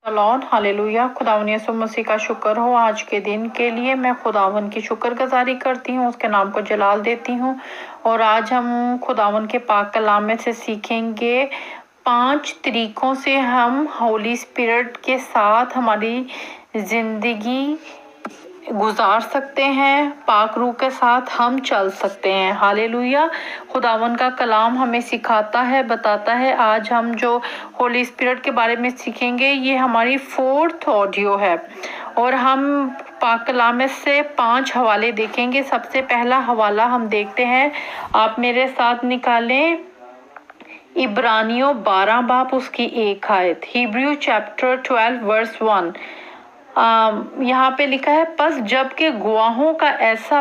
Lord hallelujah. खुदावन यीशु मसीह का शुक्र हो आज के दिन के लिए। मैं खुदावन की शुक्रगुजारी करती हूँ, उसके नाम को जलाल देती हूँ। और आज हम खुदावन के पाक कलाम में से सीखेंगे 5 तरीकों से हम होली स्पिरिट के साथ हमारी जिंदगी गुजार सकते हैं, पाक रूह के साथ हम चल सकते हैं। हालेलुया। खुदावन का कलाम हमें सिखाता है, बताता है। आज हम जो होली स्पिरिट के बारे में सीखेंगे ये हमारी 4th ऑडियो है और हम पाक कलाम में से 5 हवाले देखेंगे। सबसे पहला हवाला हम देखते हैं, आप मेरे साथ निकालें इब्रानियों 12 बाब उसकी 1 आयत। Hebrew chapter 12 verse 1। यहाँ पे लिखा है, बस जबकि गवाहों का ऐसा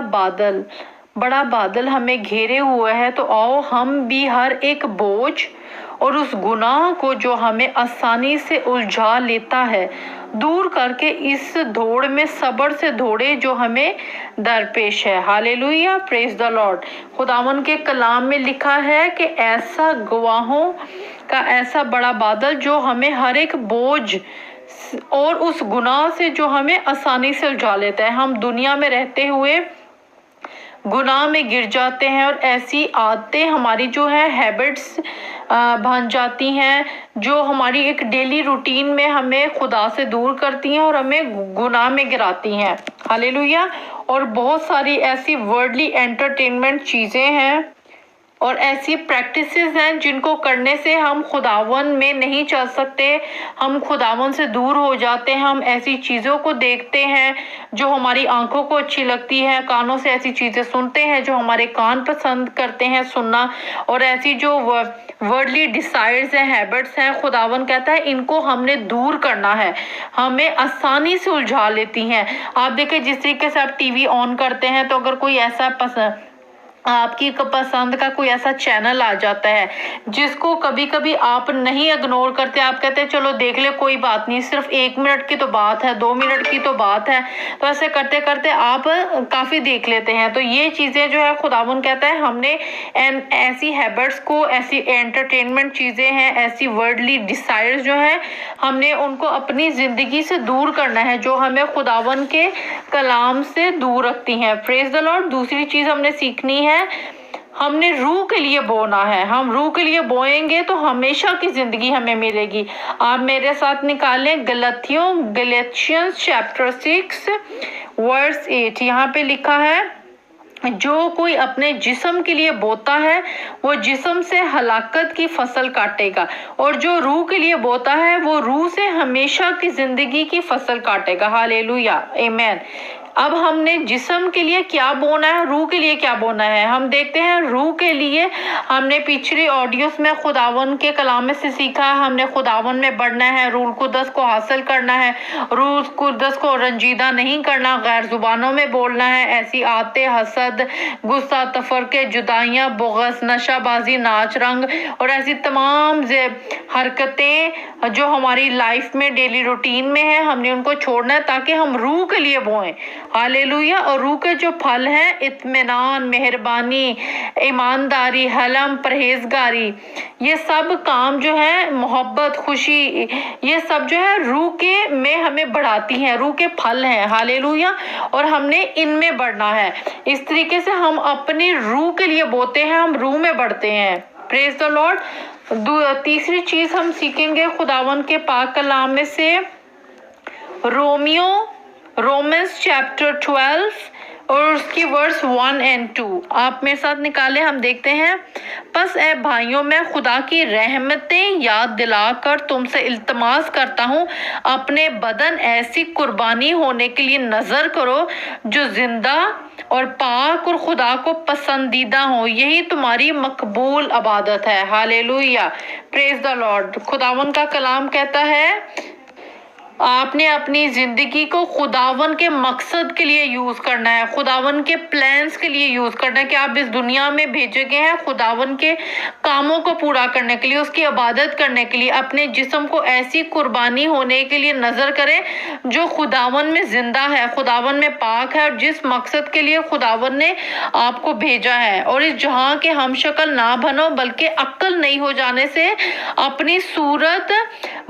बड़ा बादल हमें घेरे हुए है, तो आओ हम भी हर एक बोझ और उस गुनाह को जो हमें आसानी से उलझा लेता है दूर करके इस दौड़ में सब्र से दौड़े जो हमें दरपेश है। Hallelujah, praise the Lord. खुदावन के कलाम में लिखा है कि ऐसा गवाहों का ऐसा बड़ा बादल जो हमें हर एक बोझ और उस गुनाह से जो हमें आसानी से उलझा लेता है। हम दुनिया में रहते हुए गुनाह में गिर जाते हैं और ऐसी आदतें हमारी जो है हैबिट्स बन जाती हैं जो हमारी एक डेली रूटीन में हमें खुदा से दूर करती हैं और हमें गुनाह में गिराती हैं। हालेलुया। और बहुत सारी ऐसी वर्ल्डली एंटरटेनमेंट चीज़ें हैं और ऐसी प्रैक्टिसेस हैं जिनको करने से हम खुदावन में नहीं चल सकते, हम खुदावन से दूर हो जाते हैं। हम ऐसी चीज़ों को देखते हैं जो हमारी आंखों को अच्छी लगती है, कानों से ऐसी चीज़ें सुनते हैं जो हमारे कान पसंद करते हैं सुनना, और ऐसी जो वर्ल्डली डिजायर्स हैं, हैबिट्स हैं, खुदावन कहता है इनको हमने दूर करना है, हमें आसानी से उलझा लेती हैं। आप देखें, जिस तरीके से आप टीवी ऑन करते हैं तो अगर कोई ऐसा आपकी पसंद का कोई ऐसा चैनल आ जाता है जिसको कभी कभी आप नहीं इग्नोर करते, आप कहते हैं चलो देख ले, कोई बात नहीं, सिर्फ 1 मिनट की तो बात है, 2 मिनट की तो बात है, तो ऐसे करते करते आप काफी देख लेते हैं। तो ये चीजें जो है खुदावन कहता है हमने ऐसी हैबिट्स को, ऐसी एंटरटेनमेंट चीजें हैं, ऐसी वर्ल्डली डिजायर्स जो है हमने उनको अपनी जिंदगी से दूर करना है जो हमें खुदावन के कलाम से दूर रखती हैं। Praise the Lord. दूसरी चीज हमने सीखनी है, हमने रूह के लिए बोना है। हम रूह के लिए बोएंगे तो हमेशा की जिंदगी हमें मिलेगी। आप मेरे साथ निकालें गलतियंस चैप्टर 6 वर्स 8। यहाँ पे लिखा है, जो कोई अपने जिस्म के लिए बोता है वो जिस्म से हलाकत की फसल काटेगा, और जो रूह के लिए बोता है वो रूह से हमेशा की जिंदगी की फसल काटेगा। हालेलुया, आमीन। अब हमने जिस्म के लिए क्या बोना है, रूह के लिए क्या बोना है, हम देखते हैं। रूह के लिए हमने पिछली ऑडियोस में खुदावन के कलाम में से सीखा, हमने खुदावन में बढ़ना है, रूह कुदस को हासिल करना है, रूह कुदस को रंजीदा नहीं करना, गैर जुबानों में बोलना है, ऐसी आते हसद, गुस्सा, तफरके, जुदाइयाँ, बुग़्ज़, नशाबाजी, नाच रंग और ऐसी तमाम हरकतें जो हमारी लाइफ में डेली रूटीन में है, हमने उनको छोड़ना है ताकि हम रूह के लिए बोएं। हालेलुया। और रूह के जो फल हैं, इत्मीनान, मेहरबानी, ईमानदारी, हलम, परहेजगारी, ये सब काम जो है, मोहब्बत, खुशी, ये सब जो है रूह के में हमें बढ़ाती हैं, रूह के फल हैं। हालेलुया। और हमने इनमें बढ़ना है। इस तरीके से हम अपनी रूह के लिए बोते हैं, हम रूह में बढ़ते हैं। Praise the Lord. तीसरी चीज हम सीखेंगे खुदावन के पाक कलाम में से, रोमन्स चैप्टर 12 और उसकी वर्स 1 और 2। आप मेरे साथ निकाले, हम देखते हैं। बस ए भाइयों, मैं खुदा की रहमतें याद दिलाकर तुमसे इल्तमास करता हूँ, अपने बदन ऐसी कुर्बानी होने के लिए नजर करो जो जिंदा और पाक और खुदा को पसंदीदा हो, यही तुम्हारी मकबूल इबादत है। Hallelujah, praise the Lord. खुदावन का कलाम कहता है, आपने अपनी जिंदगी को खुदावन के मकसद के लिए यूज करना है, खुदावन के प्लान्स के लिए यूज करना है कि आप इस दुनिया में भेजे गए हैं खुदावन के कामों को पूरा करने के लिए, उसकी इबादत करने के लिए। अपने जिस्म को ऐसी कुर्बानी होने के लिए नजर करें जो खुदावन में जिंदा है, खुदावन में पाक है, और जिस मकसद के लिए खुदावन ने आपको भेजा है। और इस जहां के हम शक्ल ना बनो, बल्कि अक्ल नहीं हो जाने से अपनी सूरत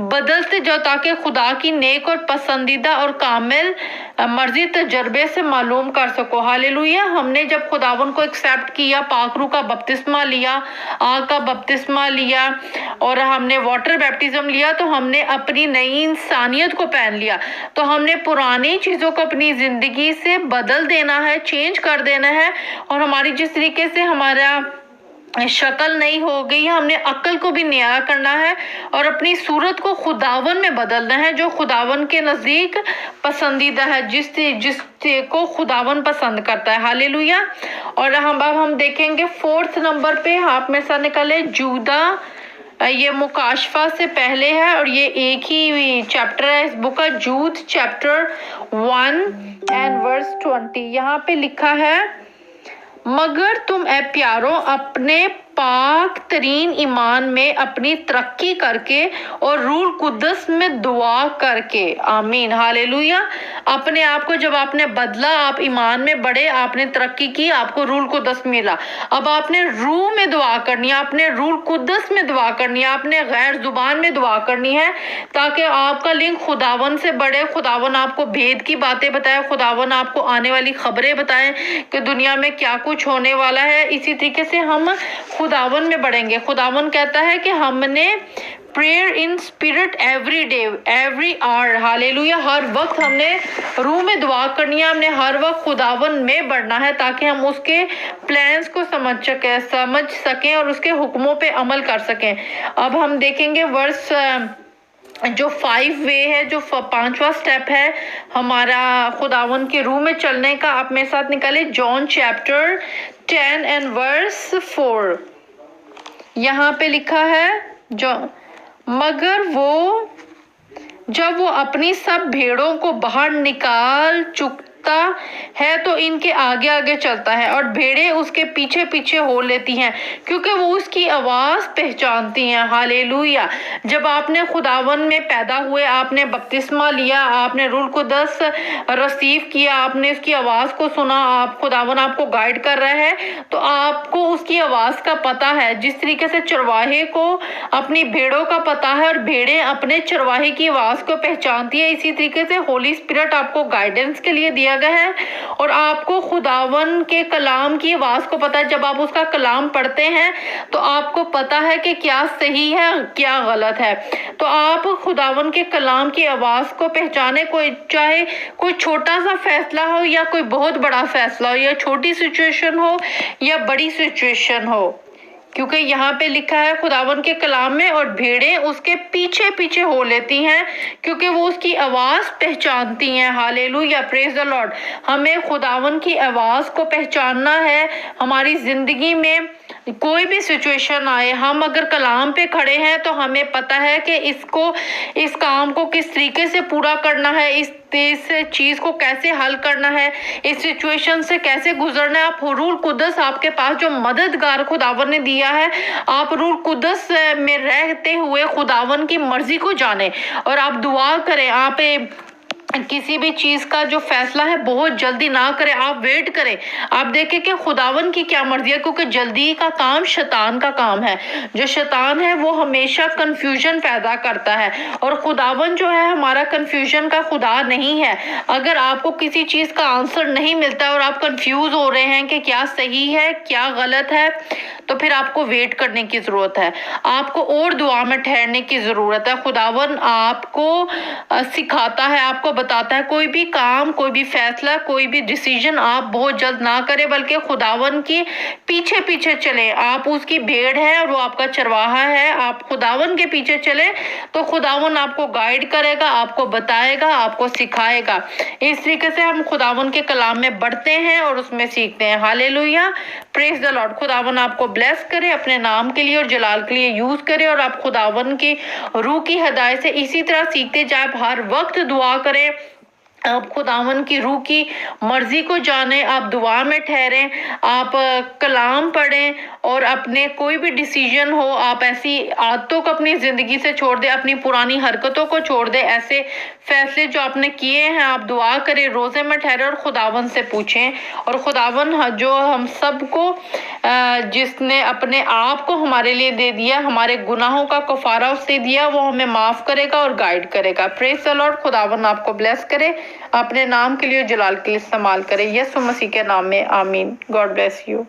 बदलते जाओ, ताकि खुदा की नेक और पसंदीदा और कामिल मर्जी तजर्बे से मालूम कर सको। हालेलुया। हमने जब खुदावन को एक्सेप्ट किया, पाक रूह का बपतिस्मा लिया, आग का बपतिस्मा लिया और हमने वाटर बैप्टिज्म लिया, तो हमने अपनी नई इंसानियत को पहन लिया। तो हमने पुरानी चीजों को अपनी जिंदगी से बदल देना है, चेंज कर देना है। और हमारी जिस तरीके से हमारा शक्ल नहीं हो गई, हमने अक्ल को भी नया करना है और अपनी सूरत को खुदावन में बदलना है, जो खुदावन के नजदीक पसंदीदा है, जिस को खुदावन पसंद करता है। हालेलुया। और अब हम देखेंगे 4th नंबर पे, आप में से निकले जूदा। ये मुकाशफा से पहले है और ये एक ही चैप्टर है इस बुक का, जूद चैप्टर 1 and verse 20। यहाँ पे लिखा है, मगर तुम ए प्यारो अपने पाक तरीन ईमान में अपनी तरक्की करके और रूल कुद्दस में दुआ करके। आमीन। हालेलुया। अपने आप को जब आपने बदला, आप ईमान में बढ़े, आपने तरक्की की, आपको रूल कुद्दस मिला। अब आपने रूह में दुआ करनी है, आपने रूल कुद्दस में दुआ करनी है, आपने गैर जुबान में दुआ करनी है, ताकि आपका लिंक खुदावन से बढ़े। खुदावन आपको भेद की बातें बताए, खुदावन आपको आने वाली खबरें बताए कि दुनिया में क्या कुछ होने वाला है। इसी तरीके से हम खुदावन में बढ़ेंगे। खुदावन कहता है कि हमने prayer in spirit every day every hour. Hallelujah. हर वक्त हमने रूह में दुआ करनी है, हमने हर वक्त खुदावन में बढ़ना है, ताकि हम उसके प्लान्स को समझ सकें और उसके हुक्मों पे अमल कर सकें। अब हम देखेंगे वर्स जो 5 वे है, जो 5वां स्टेप है हमारा खुदावन के रूह में चलने का। आप मेरे साथ निकाले जॉन चैप्टर 10 and verse 4। यहाँ पे लिखा है, जो मगर वो जब वो अपनी सब भेड़ों को बाहर निकाल चुकता है तो इनके आगे आगे चलता है और भेड़ें उसके पीछे पीछे हो लेती हैं, क्योंकि वो उसकी आवाज पहचानती हैं। हालेलुया। जब आपने खुदावन में पैदा हुए, आपने बपतिस्मा लिया, आपने रूल कुद्दस रिसीव किया, आपने उसकी आवाज को सुना, आप खुदावन आपको गाइड कर रहा है, तो आपको उसकी आवाज का पता है। जिस तरीके से चरवाहे को अपनी भेड़ों का पता है और भेड़ें अपने चरवाहे की आवाज को पहचानती है, इसी तरीके से होली स्पिरिट आपको गाइडेंस के लिए दिया गया है और आपको खुदावन के कलाम की आवाज को पता है। जब आप उसका कलाम पढ़ते हैं तो आपको पता है कि क्या सही है, क्या गलत है। तो आप खुदावन के कलाम की आवाज को पहचाने, चाहे कोई छोटा सा फैसला हो या कोई बहुत बड़ा फैसला हो, या छोटी सिचुएशन हो या बड़ी सिचुएशन हो, क्योंकि यहाँ पे लिखा है खुदावन के कलाम में, और भेड़ें उसके पीछे पीछे हो लेती हैं क्योंकि वो उसकी आवाज पहचानती हैं। हालेलुया। Praise the Lord. हमें खुदावन की आवाज को पहचानना है। हमारी जिंदगी में कोई भी सिचुएशन आए, हम अगर कलाम पे खड़े हैं तो हमें पता है कि इस काम को किस तरीके से पूरा करना है, इस चीज को कैसे हल करना है, इस सिचुएशन से कैसे गुजरना है। आप रूल कुद्दस आपके पास जो मददगार खुदावन ने दिया है, आप रूल कुद्दस में रहते हुए खुदावन की मर्जी को जाने और आप दुआ करें। आप किसी भी चीज का जो फैसला है बहुत जल्दी ना करें, आप वेट करें, आप देखें कि खुदावन की क्या मर्जी है, क्योंकि जल्दी का काम शैतान का काम है। जो शैतान है वो हमेशा कंफ्यूजन पैदा करता है और खुदावन जो है हमारा कंफ्यूजन का खुदा नहीं है। अगर आपको किसी चीज का आंसर नहीं मिलता और आप कंफ्यूज हो रहे हैं कि क्या सही है क्या गलत है, तो फिर आपको वेट करने की जरूरत है, आपको और दुआ में ठहरने की जरूरत है। खुदावन आपको सिखाता है, आपको बताता है कोई भी काम, कोई भी फैसला, कोई भी डिसीजन आप बहुत जल्द ना करें, बल्कि खुदावन की पीछे पीछे चले। आप उसकी भेड़ है और वो आपका चरवाहा है, आप खुदावन के पीछे चले तो खुदावन आपको गाइड करेगा, आपको बताएगा, आपको सिखाएगा। इस तरीके से हम खुदावन के कलाम में बढ़ते हैं और उसमें सीखते हैं। हालेलुया। پریز دا لارڈ. خداون آپ کو بلیس کرے، اپنے نام کے لیے اور جلال کے لیے یوز کرے، اور آپ خداون کی روح کی ہدایت سے اسی طرح سیکھتے جائیں. آپ ہر وقت دعا کریں، آپ خداون کی روح کی مرضی کو جانیں، آپ دعا میں ٹھہریں، آپ کلام پڑھیں، اور اپنے کوئی بھی ڈیسیژن ہو آپ ایسی عادتوں کو اپنی زندگی سے چھوڑ دیں، اپنی پرانی حرکتوں کو چھوڑ دیں. ایسے فیصلے جو آپ نے کیے ہیں آپ دعا کریں، روزے میں ٹھہریں اور خداون سے پوچھیں. اور خداون جو ہم سب کو جس نے اپنے آپ کو ہمارے لیے دے دیا، ہمارے گناہوں کا کفارہ اس سے دیا، وہ ہمیں معاف کرے گا اور گائیڈ کرے گا. پریز دی لارڈ. خداون آپ کو بلیس کرے، اپنے نام کے لیے جلال کے لیے استعمال کرے. یسوع مسیح کے نام میں آمین. God bless you.